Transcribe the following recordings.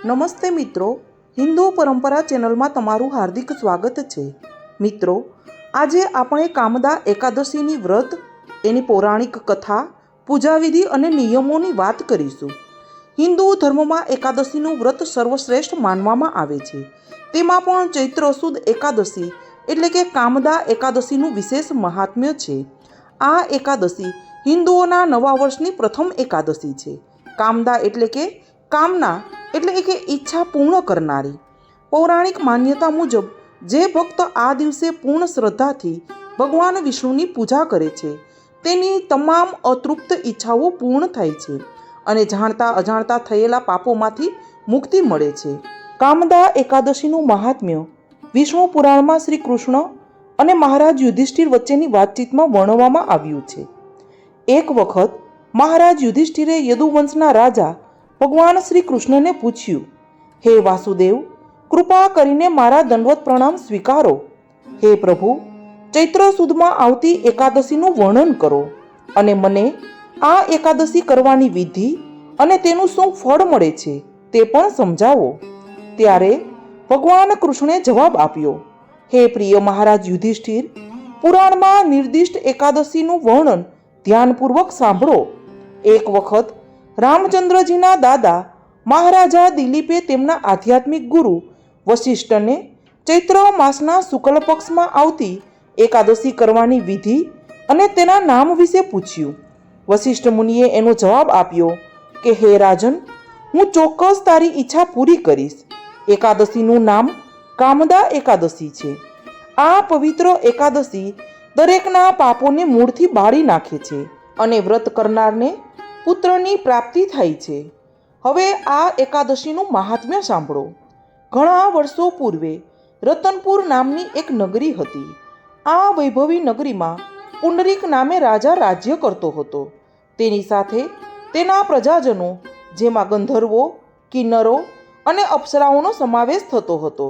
નમસ્તે મિત્રો, હિન્દુ પરંપરા ચેનલમાં તમારું હાર્દિક સ્વાગત છે. મિત્રો, આજે આપણે કામદા એકાદશીની વ્રત, એની પૌરાણિક કથા, પૂજાવિધિ અને નિયમોની વાત કરીશું. હિન્દુ ધર્મમાં એકાદશીનું વ્રત સર્વશ્રેષ્ઠ માનવામાં આવે છે. તેમાં પણ ચૈત્ર સુદ એકાદશી એટલે કે કામદા એકાદશીનું વિશેષ મહાત્મ્ય છે. આ એકાદશી હિન્દુઓના નવા વર્ષની પ્રથમ એકાદશી છે. કામદા એટલે કે કામના એટલે કે ઈચ્છા પૂર્ણ કરનારી. પૌરાણિક માન્યતા મુજબ જે ભક્ત આ દિવસે પૂર્ણ શ્રદ્ધાથી ભગવાન વિષ્ણુની પૂજા કરે છે તેની તમામ અતૃપ્ત ઈચ્છાઓ પૂર્ણ થાય છે અને જાણતા અજાણતા થયેલા પાપોમાંથી મુક્તિ મળે છે. કામદા એકાદશીનું મહાત્મ્ય વિષ્ણુ પુરાણમાં શ્રી કૃષ્ણ અને મહારાજ યુધિષ્ઠિર વચ્ચેની વાતચીતમાં વર્ણવવામાં આવ્યું છે. એક વખત મહારાજ યુધિષ્ઠિરે યદુવંશના રાજા ભગવાન શ્રી કૃષ્ણને પૂછ્યું, હે વાસુદેવ, કૃપા કરીને મારા દંડવત પ્રણામ સ્વીકારો. હે પ્રભુ, ચૈત્ર સુદમાં આવતી એકાદશીનું વર્ણન કરો અને મને આ એકાદશી કરવાની વિધિ અને તેનું શું ફળ મળે છે તે પણ સમજાવો. ત્યારે ભગવાન કૃષ્ણે જવાબ આપ્યો, હે પ્રિય મહારાજ યુધિષ્ઠિર, પુરાણમાં નિર્દિષ્ટ એકાદશીનું વર્ણન ધ્યાનપૂર્વક સાંભળો. એક વખત રામચંદ્રજીના દાદા મહારાજા દિલીપે તેમના આધ્યાત્મિક ગુરુ વશિષ્ઠને ચૈત્ર માસના શુક્લ પક્ષમાં આવતી એકાદશી કરવાની વિધિ અને તેના નામ વિશે પૂછ્યું. વશિષ્ઠ મુનિએ એનો જવાબ આપ્યો કે હે રાજન, હું ચોક્કસ તારી ઈચ્છા પૂરી કરીશ. એકાદશીનું નામ કામદા એકાદશી છે. આ પવિત્ર એકાદશી દરેકના પાપોને મૂળથી બાળી નાખે છે અને વ્રત કરનારને પુત્રની પ્રાપ્તિ થાય છે. હવે આ એકાદશીનું મહાત્મ્ય સાંભળો. ઘણા વર્ષો પૂર્વે રતનપુર નામની એક નગરી હતી. આ વૈભવી નગરીમાં પુંડરીક નામે રાજા રાજ્ય કરતો હતો. તેની સાથે તેના પ્રજાજનો, જેમાં ગંધર્વો, કિન્નરો અને અપ્સરાઓનો સમાવેશ થતો હતો,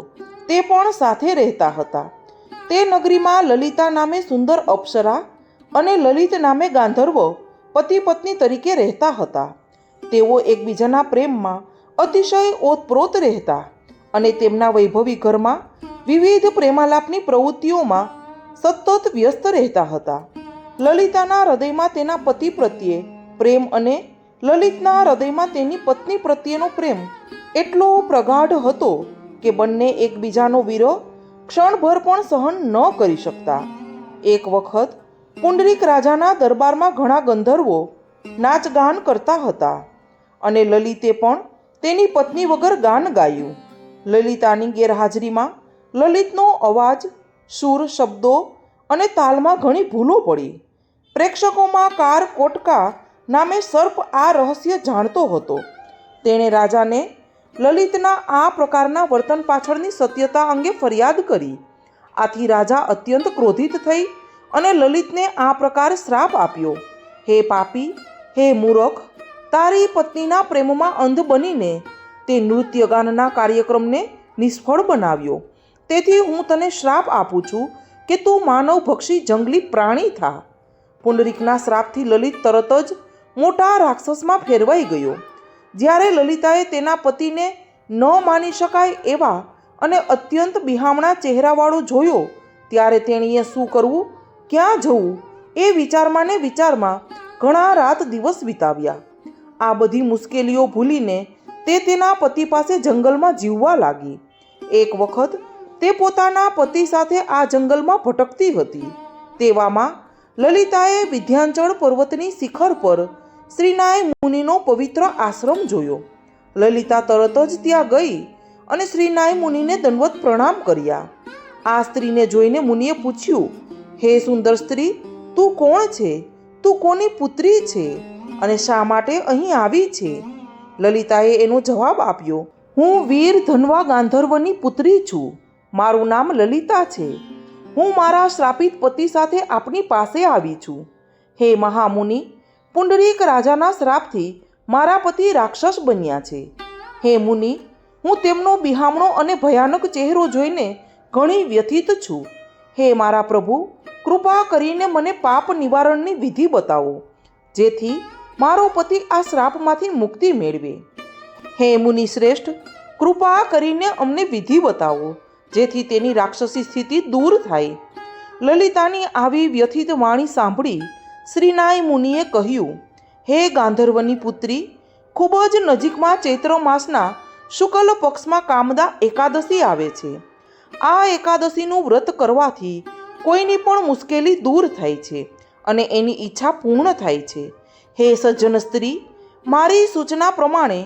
તે પણ સાથે રહેતા હતા. તે નગરીમાં લલિતા નામે સુંદર અપ્સરા અને લલિત નામે ગાંધર્વ પતિ પત્ની તરીકે રહેતા હતા. તેઓ એકબીજાના પ્રેમમાં અતિશય ઓતપ્રોત રહેતા અને તેમના વૈભવી ઘરમાં વિવિધ પ્રેમાલાપની પ્રવૃત્તિઓમાં સતત વ્યસ્ત રહેતા હતા. લલિતાના હૃદયમાં તેના પતિ પ્રત્યે પ્રેમ અને લલિતના હૃદયમાં તેની પત્ની પ્રત્યેનો પ્રેમ એટલો પ્રગાઢ હતો કે બંને એકબીજાનો વિરહ ક્ષણભર પણ સહન ન કરી શકતા. એક વખત પુંડરીક રાજાના દરબારમાં ઘણા ગંધર્વો નાચગાન કરતા હતા અને લલિતે પણ તેની પત્ની વગર ગાન ગાયું. લલિતાની ગેરહાજરીમાં લલિતનો અવાજ, સૂર, શબ્દો અને તાલમાં ઘણી ભૂલો પડી. પ્રેક્ષકોમાં કાર કોટકા નામે સર્પ આ રહસ્ય જાણતો હતો. તેણે રાજાને લલિતના આ પ્રકારના વર્તન પાછળની સત્યતા અંગે ફરિયાદ કરી. આથી રાજા અત્યંત ક્રોધિત થઈ અને લલિતને આ પ્રકારે શ્રાપ આપ્યો, હે પાપી, હે મૂરખ, તારી પત્નીના પ્રેમમાં અંધ બનીને તે નૃત્યગાનના કાર્યક્રમને નિષ્ફળ બનાવ્યો. તેથી હું તને શ્રાપ આપું છું કે તું માનવભક્ષી જંગલી પ્રાણી થા. પુંડરીકના શ્રાપથી લલિત તરત જ મોટા રાક્ષસમાં ફેરવાઈ ગયો. જ્યારે લલિતાએ તેના પતિને ન માની શકાય એવા અને અત્યંત બિહામણા ચહેરાવાળો જોયો, ત્યારે તેણીએ શું કરવું, ક્યાં જવું એ વિચારમાં ને વિચારમાં ઘણા રાત દિવસ વિતાવ્યા. આ બધી મુશ્કેલીઓ ભૂલીને તે તેના પતિ પાસે જંગલમાં જીવવા લાગી. એક વખત તે પોતાના પતિ સાથે આ જંગલમાં ભટકતી હતી. તેવામાં લલિતાએ વિંધ્યાચળ પર્વતની શિખર પર શ્રીનાય મુનિનો પવિત્ર આશ્રમ જોયો. લલિતા તરત જ ત્યાં ગઈ અને શ્રીનાય મુનિને દંડવત પ્રણામ કર્યા. આ સ્ત્રીને જોઈને મુનિએ પૂછ્યું, હે સુંદર સ્ત્રી, તું કોણ છે? તું કોની પુત્રી છે અને શા માટે અહીં આવી છે? લલિતાએ એનો જવાબ આપ્યો, હું વીર ધનવા ગાંધર્વની પુત્રી છું. મારું નામ લલિતા છે. હું મારા શ્રાપિત પતિ સાથે આપની પાસે આવી છું. હે મહામુનિ, પુંડરીક રાજાના શ્રાપથી મારા પતિ રાક્ષસ બન્યા છે. હે મુનિ, હું તેમનો બિહામણો અને ભયાનક ચહેરો જોઈને ઘણી વ્યથિત છું. હે મારા પ્રભુ, કૃપા કરીને મને પાપ નિવારણની વિધિ બતાવો, જેથી મારો પતિ આ શ્રાપમાંથી મુક્તિ મેળવે. હે મુનિ શ્રેષ્ઠ, કૃપા કરીને અમને વિધિ બતાવો, જેથી તેની રાક્ષસી સ્થિતિ દૂર થાય. લલિતાની આવી વ્યથિત વાણી સાંભળી શ્રીનાય મુનિએ કહ્યું, હે ગાંધર્વની પુત્રી, ખૂબ જ નજીકમાં ચૈત્ર માસના શુક્લ પક્ષમાં કામદા એકાદશી આવે છે. આ એકાદશીનું વ્રત કરવાથી કોઈની પણ મુશ્કેલી દૂર થાય છે અને એની ઈચ્છા પૂર્ણ થાય છે. હે સજ્જન સ્ત્રી, મારી સૂચના પ્રમાણે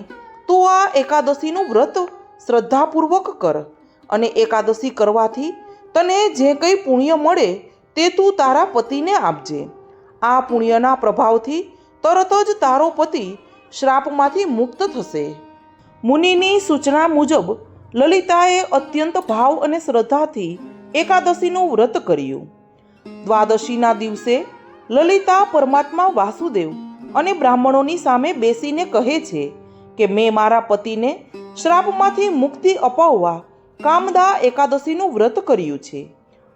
તું આ એકાદશીનું વ્રત શ્રદ્ધાપૂર્વક કર અને એકાદશી કરવાથી તને જે કંઈ પુણ્ય મળે તે તું તારા પતિને આપજે. આ પુણ્યના પ્રભાવથી તરત જ તારો પતિ શ્રાપમાંથી મુક્ત થશે. મુનિની સૂચના મુજબ લલિતાએ અત્યંત ભાવ અને શ્રદ્ધાથી એકાદશીનું વ્રત કર્યું. દ્વાદશીના દિવસે લલિતા પરમાત્મા વાસુદેવ અને બ્રાહ્મણોની સામે બેસીને કહે છે કે મેં મારા પતિને શ્રાપમાંથી મુક્તિ અપાવવા કામદા એકાદશીનું વ્રત કર્યું છે.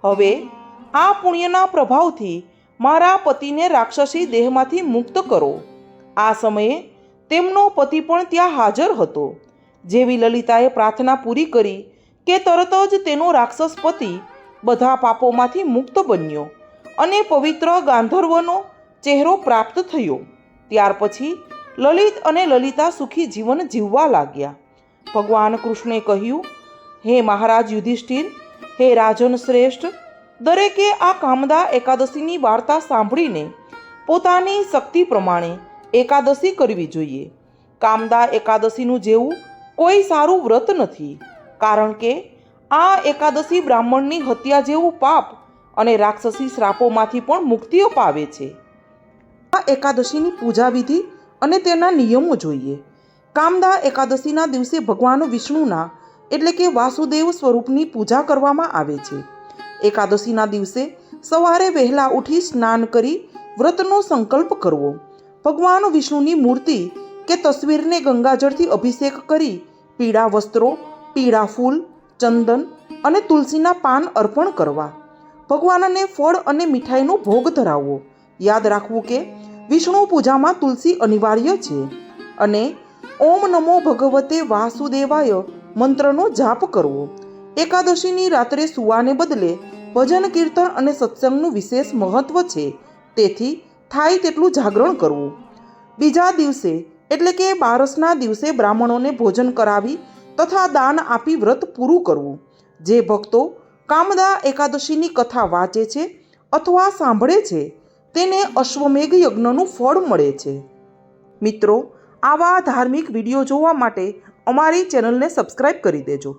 હવે આ પુણ્યના પ્રભાવથી મારા પતિને રાક્ષસી દેહમાંથી મુક્ત કરો. આ સમયે તેમનો પતિ પણ ત્યાં હાજર હતો. જેવી લલિતાએ પ્રાર્થના પૂરી કરી કે તરત જ તેનો રાક્ષસ પતિ બધા પાપોમાંથી મુક્ત બન્યો અને પવિત્ર ગાંધર્વનો ચહેરો પ્રાપ્ત થયો. ત્યાર પછી લલિત અને લલિતા સુખી જીવન જીવવા લાગ્યા. ભગવાન કૃષ્ણે કહ્યું, હે મહારાજ યુધિષ્ઠિર, હે રાજન શ્રેષ્ઠ, દરેકે આ કામદા એકાદશીની વાર્તા સાંભળીને પોતાની શક્તિ પ્રમાણે એકાદશી કરવી જોઈએ. કામદા એકાદશીનું જેવું કોઈ સારું વ્રત નથી, કારણ કે આ એકાદશી બ્રાહ્મણની હત્યા જેવું પાપ અને રાક્ષસી શ્રાપોમાંથી પણ મુક્તિ અપાવે છે. આ એકાદશીની પૂજા વિધિ અને તેના નિયમો જોઈએ. કામદા એકાદશીના દિવસે ભગવાન વિષ્ણુના એટલે કે વાસુદેવ સ્વરૂપની પૂજા કરવામાં આવે છે. એકાદશીના દિવસે સવારે વહેલા ઉઠી સ્નાન કરી વ્રતનો સંકલ્પ કરવો. ભગવાન વિષ્ણુની મૂર્તિ કે તસવીરને ગંગાજળથી અભિષેક કરી પીળા વસ્ત્રો, પીળા ફૂલ, ચંદન અને તુલસીના પાન અર્પણ કરવા. ભગવાનને ફળ અને મીઠાઈનો ભોગ ધરાવવો. યાદ રાખવું કે વિષ્ણુ પૂજામાં તુલસી અનિવાર્ય છે. અને ઓમ નમો ભગવતે વાસુદેવાય મંત્રનો જાપ કરવો. એકાદશીની રાત્રે સૂવાને બદલે ભજન કીર્તન અને સત્સંગનું વિશેષ મહત્વ છે, તેથી થાય તેટલું જાગરણ કરવું. બીજા દિવસે એટલે કે બારસના દિવસે બ્રાહ્મણોને ભોજન કરાવી તથા દાન આપી વ્રત પૂરું કરવું. જે ભક્તો કામદા એકાદશીની કથા વાંચે છે અથવા સાંભળે છે તેને અશ્વમેઘ યજ્ઞનું ફળ મળે છે. મિત્રો, આવા ધાર્મિક વિડીયો જોવા માટે અમારી ચેનલને સબસ્ક્રાઈબ કરી દેજો.